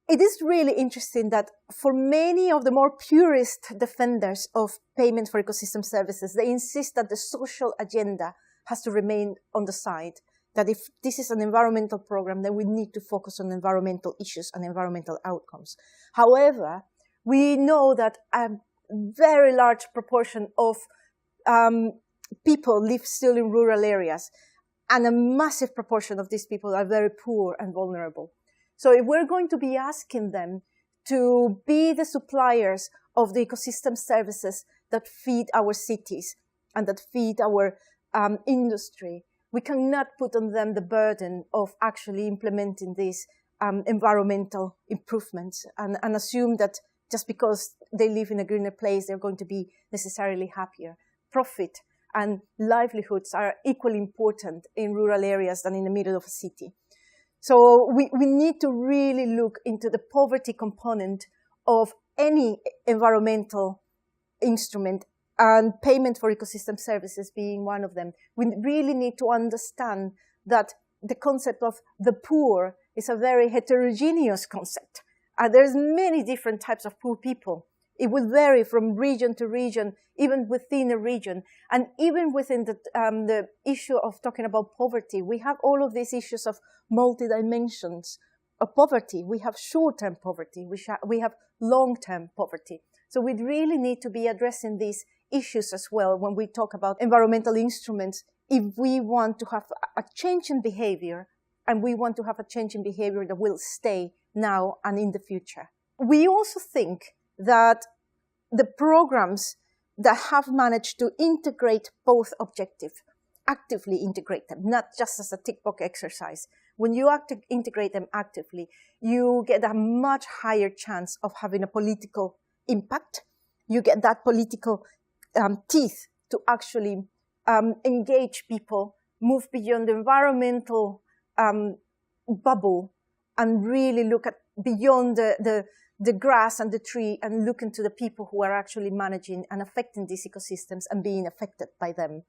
it is really interesting that for many of the more purist defenders of payment for ecosystem services, they insist that the social agenda has to remain on the side, that if this is an environmental program, then we need to focus on environmental issues and environmental outcomes. However, we know that a very large proportion of people live still in rural areas, and a massive proportion of these people are very poor and vulnerable. So if we're going to be asking them to be the suppliers of the ecosystem services that feed our cities and that feed our industry, we cannot put on them the burden of actually implementing these environmental improvements and assume that just because they live in a greener place, they're going to be necessarily happier. Profit and livelihoods are equally important in rural areas than in the middle of a city. So we need to really look into the poverty component of any environmental instrument, and payment for ecosystem services being one of them. We really need to understand that the concept of the poor is a very heterogeneous concept. There's many different types of poor people. It will vary from region to region, even within a region. And even within the issue of talking about poverty, we have all of these issues of multi-dimensions of poverty. We have short-term poverty. We have long-term poverty. So we really need to be addressing these issues as well when we talk about environmental instruments, if we want to have a change in behavior, and we want to have a change in behavior that will stay now and in the future. We also think that the programs that have managed to integrate both objectives, actively integrate them, not just as a tick box exercise. When you integrate them actively, you get a much higher chance of having a political impact. You get that political teeth to actually engage people, move beyond the environmental bubble, and really look at beyond the grass and the tree and look into the people who are actually managing and affecting these ecosystems and being affected by them.